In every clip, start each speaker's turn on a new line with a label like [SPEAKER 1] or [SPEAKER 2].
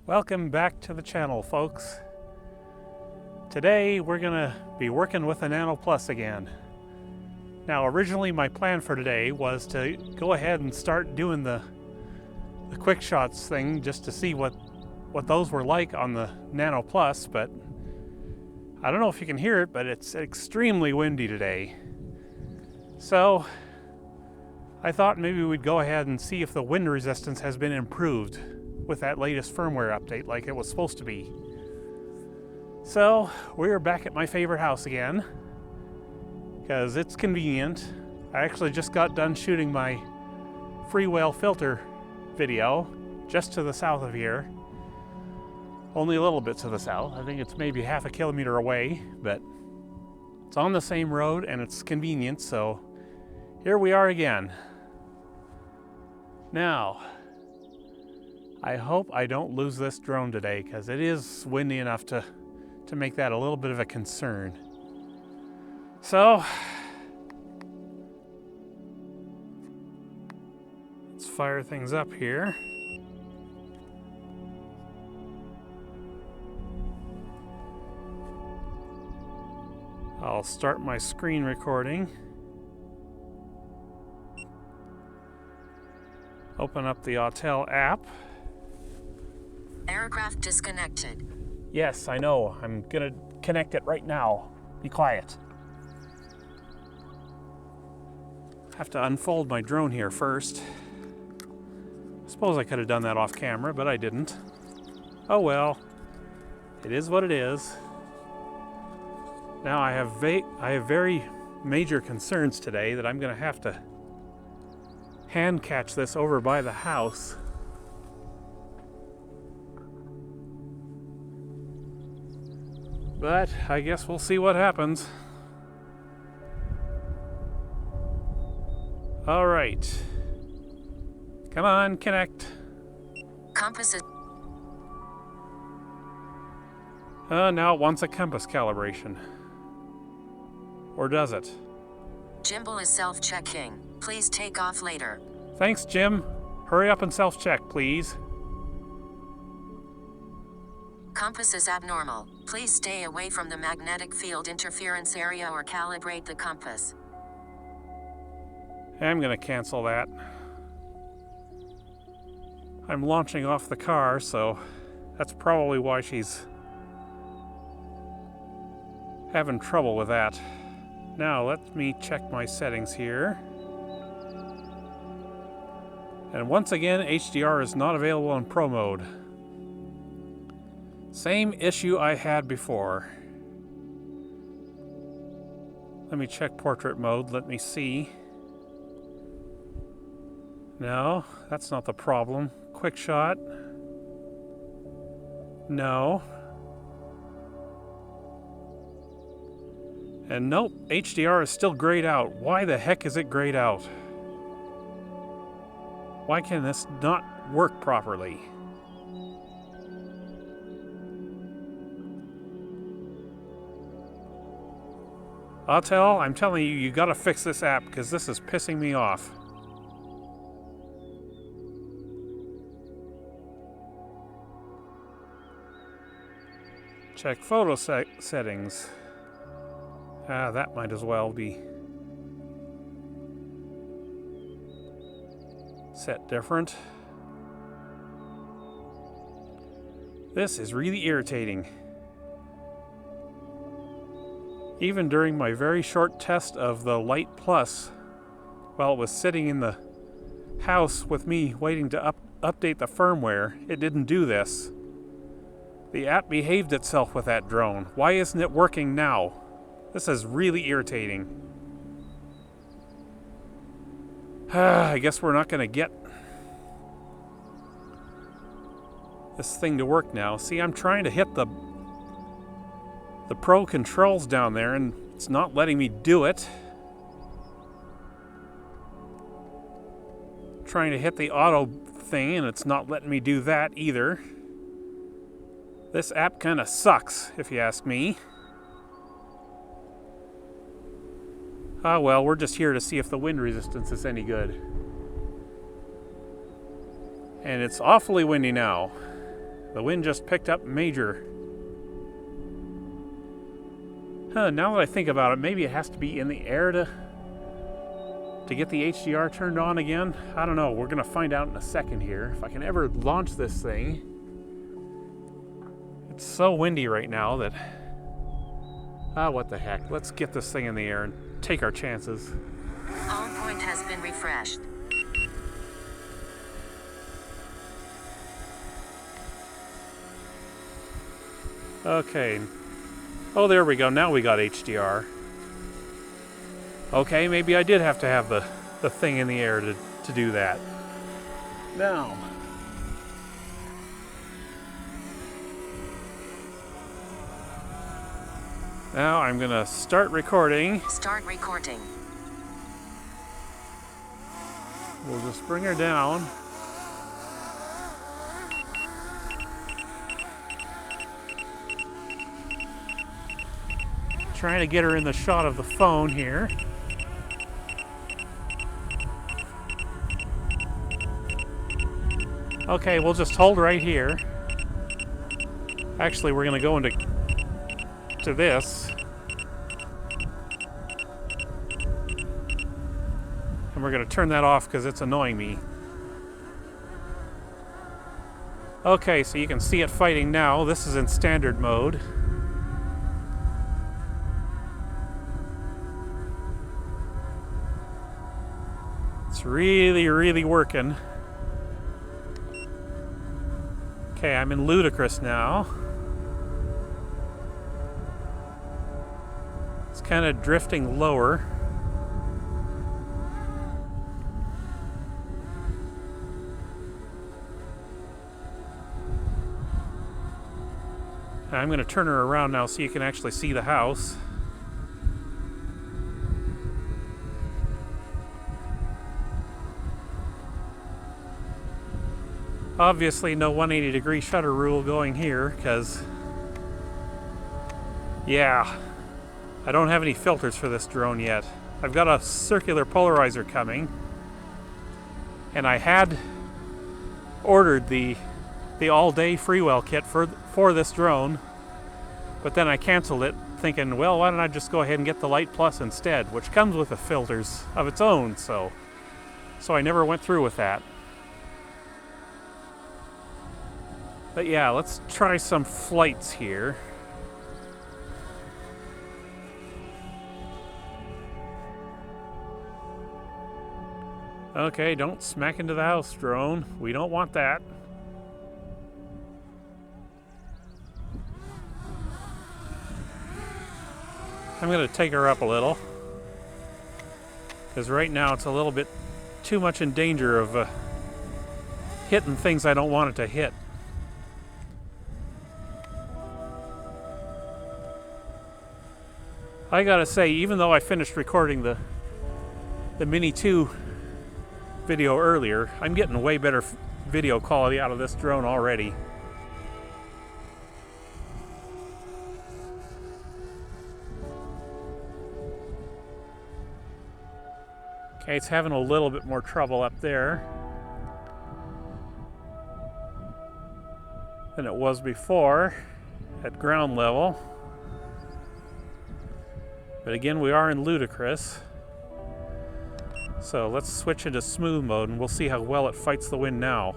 [SPEAKER 1] Welcome back to the channel, folks. Today we're gonna be working with the Nano Plus again. Now originally my plan for today was to go ahead and start doing the quick shots thing just to see what those were like on the Nano Plus, but I don't know if you can hear it, but it's extremely windy today. So I thought maybe we'd go ahead and see if the wind resistance has been improved with that latest firmware update like it was supposed to be. So we're back at my favorite house again because it's convenient. I actually just got done shooting my free whale filter video just to the south of here. Only a little bit to the south. I think it's maybe half a kilometer away, but it's on the same road and it's convenient, so here we are again. Now, I hope I don't lose this drone today because it is windy enough to make that a little bit of a concern. So, let's fire things up here. I'll start my screen recording. Open up the Autel app.
[SPEAKER 2] Aircraft disconnected.
[SPEAKER 1] Yes, I know. I'm gonna connect it right now. Be quiet. Have to unfold my drone here first. Suppose I could have done that off camera, but I didn't. Oh well. It is what it is. Now I have very major concerns today that I'm gonna have to hand catch this over by the house. But I guess we'll see what happens. All right. Come on, connect.
[SPEAKER 2] Compass is...
[SPEAKER 1] Now it wants a compass calibration. Or does it?
[SPEAKER 2] Gimbal is self-checking. Please take off later.
[SPEAKER 1] Thanks, Jim. Hurry up and self-check, please.
[SPEAKER 2] Compass is abnormal. Please stay away from the magnetic field interference area or calibrate the compass.
[SPEAKER 1] I'm gonna cancel that. I'm launching off the car, so that's probably why she's having trouble with that. Now let me check my settings here. And once again, HDR is not available in Pro mode. Same issue I had before. Let me check portrait mode. Let me see. No, that's not the problem. Quick shot. No. And nope, HDR is still grayed out. Why the heck is it grayed out? Why can this not work properly? Autel, I'm telling you, you gotta fix this app because this is pissing me off. Check photo settings. That might as well be set different. This is really irritating. Even during my very short test of the Light Plus, while it was sitting in the house with me waiting to update the firmware, it didn't do this. The app behaved itself with that drone. Why isn't it working now? This is really irritating. I guess we're not going to get this thing to work now. See, I'm trying to hit the Pro controls down there and it's not letting me do it. Trying to hit the auto thing and it's not letting me do that either. This app kind of sucks, if you ask me. Ah, well, we're just here to see if the wind resistance is any good. And it's awfully windy now. The wind just picked up major. Huh, now that I think about it, maybe it has to be in the air to get the HDR turned on again. I don't know. We're going to find out in a second here. If I can ever launch this thing. It's so windy right now that... what the heck. Let's get this thing in the air and take our chances.
[SPEAKER 2] Home point has been refreshed.
[SPEAKER 1] Okay. Oh, there we go. Now we got HDR. Okay, maybe I did have to have the thing in the air to do that. Now. Now I'm going to start recording.
[SPEAKER 2] Start recording.
[SPEAKER 1] We'll just bring her down. Trying to get her in the shot of the phone here. Okay, we'll just hold right here. Actually, we're going to go into this. And we're going to turn that off because it's annoying me. Okay, so you can see it fighting now. This is in standard mode. It's really, really working. Okay, I'm in ludicrous now. It's kind of drifting lower. I'm going to turn her around now so you can actually see the house. Obviously no 180-degree shutter rule going here, because, yeah, I don't have any filters for this drone yet. I've got a circular polarizer coming, and I had ordered the all-day freewell kit for this drone, but then I canceled it, thinking, well, why don't I just go ahead and get the Light Plus instead, which comes with the filters of its own, so I never went through with that. But yeah, let's try some flights here. Okay, don't smack into the house, drone. We don't want that. I'm going to take her up a little, because right now it's a little bit too much in danger of hitting things I don't want it to hit. I gotta say, even though I finished recording the Mini 2 video earlier, I'm getting way better video quality out of this drone already. Okay, it's having a little bit more trouble up there than it was before at ground level. But again, we are in ludicrous. So let's switch into smooth mode and we'll see how well it fights the wind now.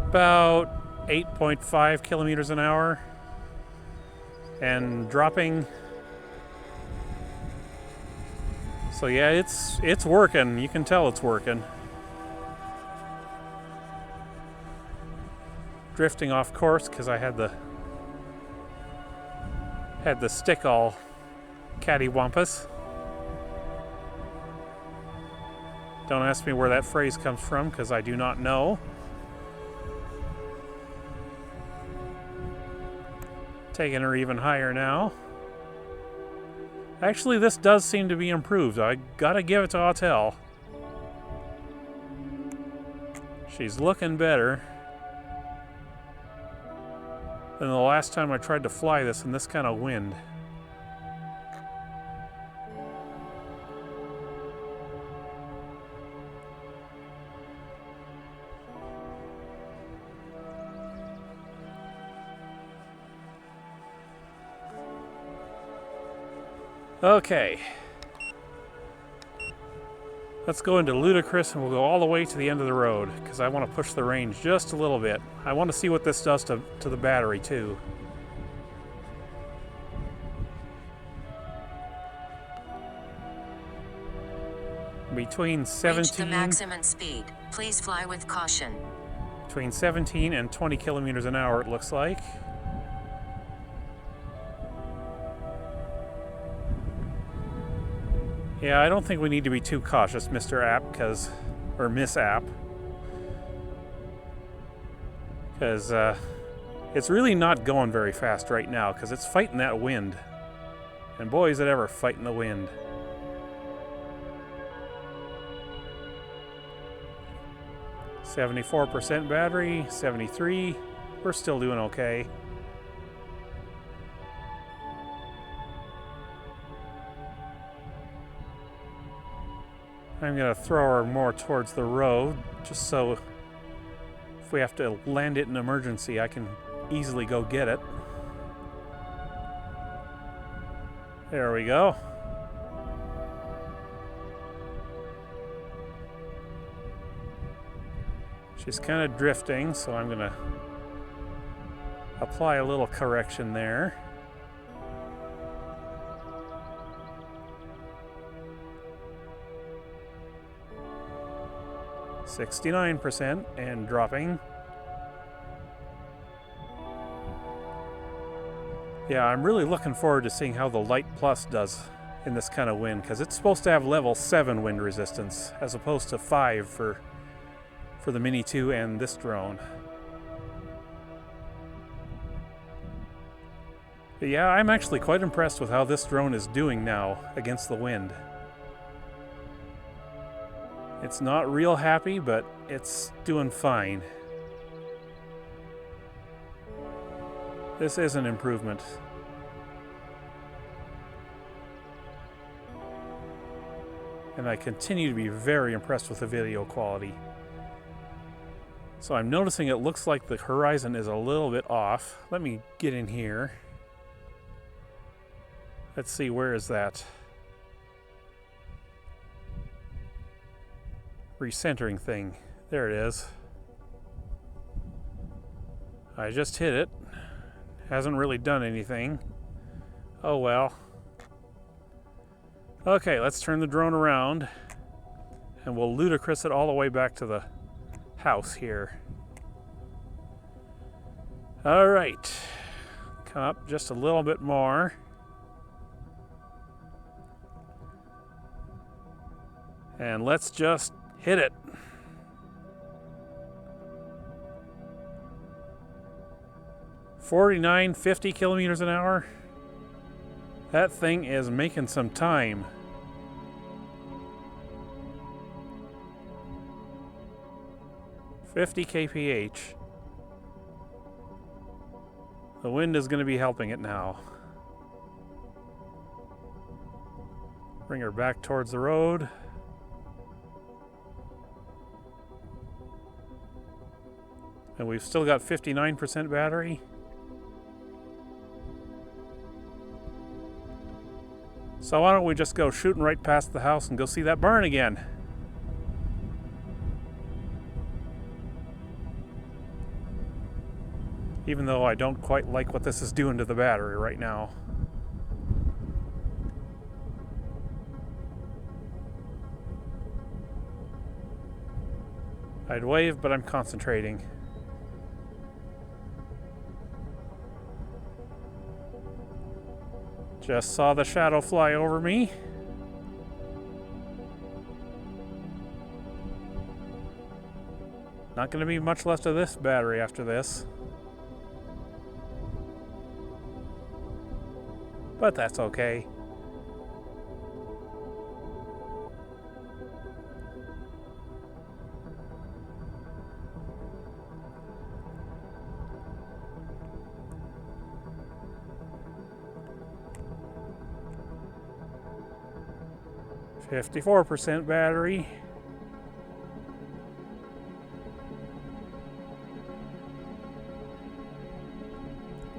[SPEAKER 1] About 8.5 kilometers an hour and dropping. So yeah, it's working. You can tell it's working. Drifting off course because I had the stick all cattywampus. Don't ask me where that phrase comes from because I do not know. Taking her even higher now. Actually, this does seem to be improved. I gotta give it to Autel. She's looking better than the last time I tried to fly this in this kind of wind. Okay. Let's go into ludicrous and we'll go all the way to the end of the road because I want to push the range just a little bit. I want to see what this does to the battery too. Between 17...
[SPEAKER 2] Reach the maximum speed. Please fly with caution.
[SPEAKER 1] Between 17 and 20 kilometers an hour, it looks like. Yeah, I don't think we need to be too cautious, Mr. App, or Miss App. Because it's really not going very fast right now, because it's fighting that wind. And boy, is it ever fighting the wind. %, battery, 73. We're still doing okay. I'm going to throw her more towards the road, just so if we have to land it in emergency, I can easily go get it. There we go. She's kind of drifting, so I'm going to apply a little correction there. %, and dropping. Yeah, I'm really looking forward to seeing how the Light Plus does in this kind of wind, because it's supposed to have level 7 wind resistance, as opposed to 5 for the Mini 2 and this drone. But yeah, I'm actually quite impressed with how this drone is doing now against the wind. It's not real happy, but it's doing fine. This is an improvement. And I continue to be very impressed with the video quality. So I'm noticing it looks like the horizon is a little bit off. Let me get in here. Let's see, where is that? Recentering thing. There it is. I just hit it. Hasn't really done anything. Oh well. Okay, let's turn the drone around and we'll ludicrous it all the way back to the house here. All right. Come up just a little bit more. And let's just hit it. (49-50 kilometers an hour). That thing is making some time. (50 kph). The wind is going to be helping it now. Bring her back towards the road. And we've still got 59% battery. So why don't we just go shooting right past the house and go see that barn again? Even though I don't quite like what this is doing to the battery right now. I'd wave, but I'm concentrating. Just saw the shadow fly over me. Not going to be much left of this battery after this. But that's okay. (54% battery).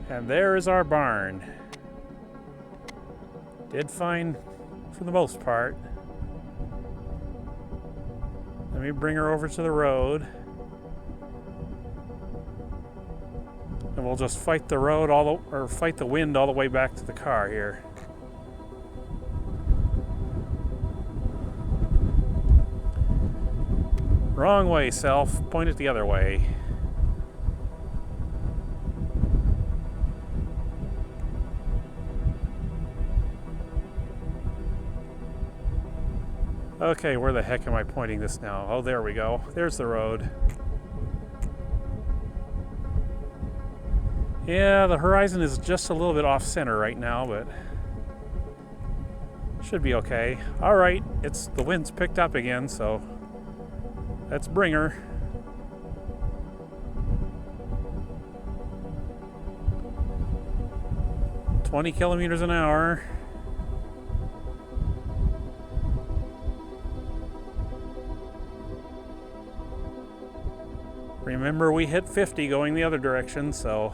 [SPEAKER 1] And there is our barn. Did fine for the most part. Let me bring her over to the road. And we'll just fight the road or fight the wind all the way back to the car here. Wrong way, self. Point it the other way. Okay, where the heck am I pointing this now? Oh, there we go. There's the road. Yeah, the horizon is just a little bit off center right now, but should be okay. All right, the wind's picked up again, so let's bring her. "20 kilometers an hour. Remember, we hit 50 going the other direction, so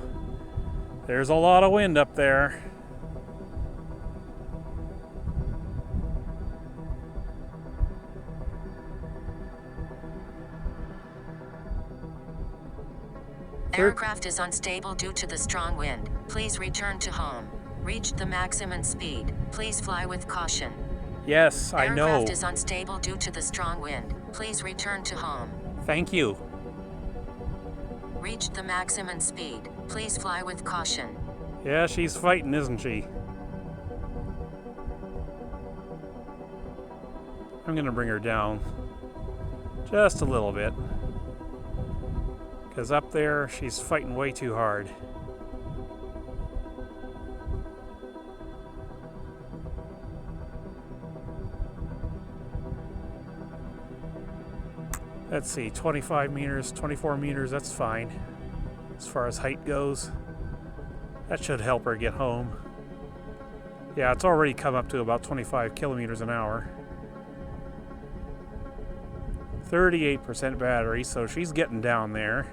[SPEAKER 1] there's a lot of wind up there.
[SPEAKER 2] Aircraft is unstable due to the strong wind. Please return to home. Reached the maximum speed. Please fly with caution.
[SPEAKER 1] Yes, I know.
[SPEAKER 2] Aircraft is unstable due to the strong wind. Please return to home.
[SPEAKER 1] Thank you.
[SPEAKER 2] Reached the maximum speed. Please fly with caution.
[SPEAKER 1] Yeah, she's fighting, isn't she? I'm gonna bring her down just a little bit, because up there she's fighting way too hard. Let's see, 25 meters, 24 meters, that's fine. As far as height goes, that should help her get home. Yeah, it's already come up to about 25 kilometers an hour. 38% battery, so she's getting down there.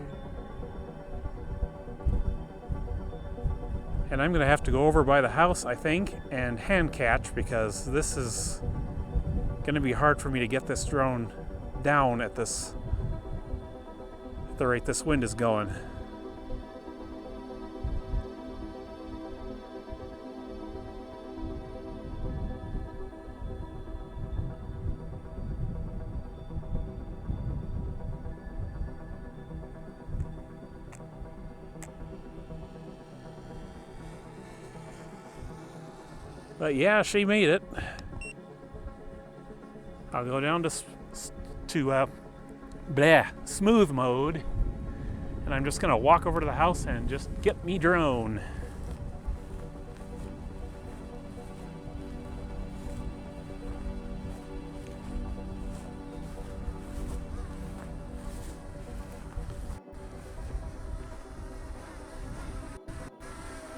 [SPEAKER 1] And I'm gonna have to go over by the house, I think, and hand catch, because this is gonna be hard for me to get this drone down at the rate this wind is going. But yeah, she made it. I'll go down to smooth mode, and I'm just gonna walk over to the house and just get me drone.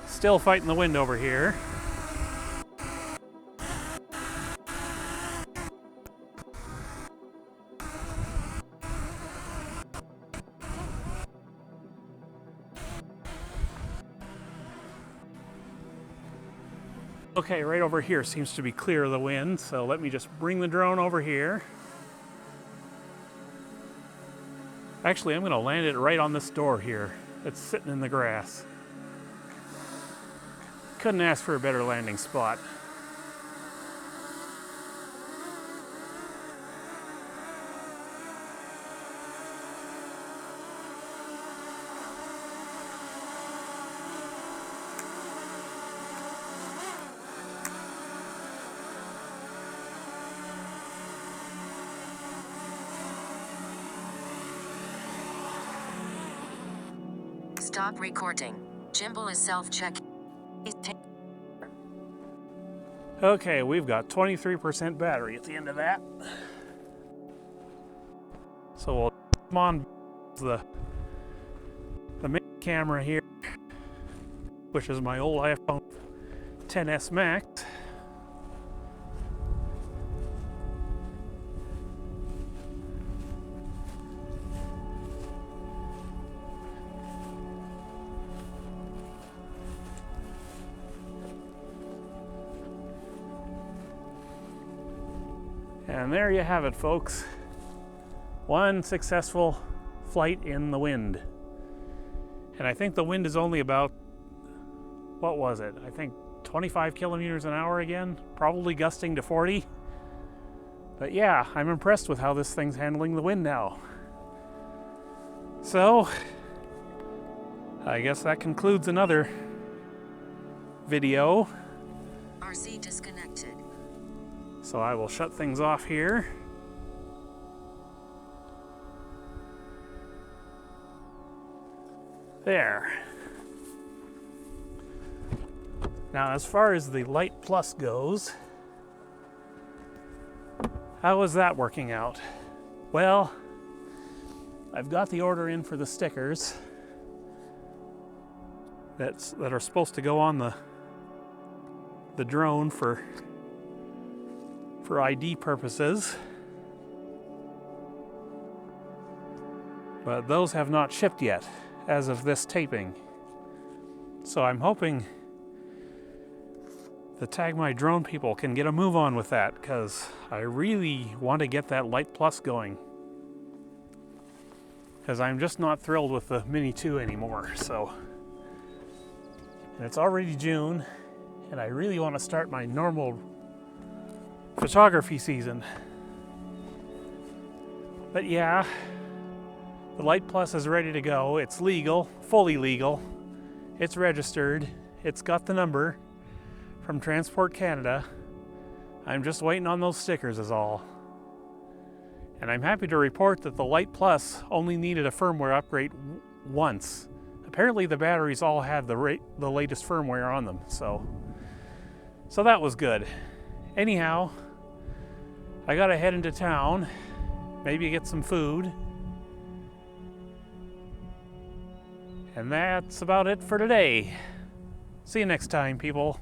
[SPEAKER 1] Still fighting the wind over here. Okay, right over here seems to be clear of the wind, so let me just bring the drone over here. Actually, I'm going to land it right on this door here. It's sitting in the grass. Couldn't ask for a better landing spot.
[SPEAKER 2] Stop recording. Gimbal is self-checking.
[SPEAKER 1] Okay, we've got 23% battery at the end of that. So we'll come on the main camera here, which is my old iPhone XS Max. And there you have it, folks. One successful flight in the wind. And I think the wind is only about, what was it? I think 25 kilometers an hour again, probably gusting to 40. But yeah, I'm impressed with how this thing's handling the wind now. So, I guess that concludes another video.
[SPEAKER 2] RC disconnected.
[SPEAKER 1] So I will shut things off here. There. Now, as far as the Light Plus goes, how is that working out? Well, I've got the order in for the stickers that are supposed to go on the drone for ID purposes. But those have not shipped yet as of this taping. So I'm hoping the Tag My Drone people can get a move on with that, because I really want to get that Light Plus going. Because I'm just not thrilled with the Mini 2 anymore. So, and it's already June, and I really want to start my normal photography season. But yeah, the Light Plus is ready to go. It's legal, fully legal. It's registered. It's got the number from Transport Canada. I'm just waiting on those stickers is all. And I'm happy to report that the Light Plus only needed a firmware upgrade once. Apparently the batteries all had the latest firmware on them, so that was good. Anyhow, I gotta head into town, maybe get some food. And that's about it for today. See you next time, people.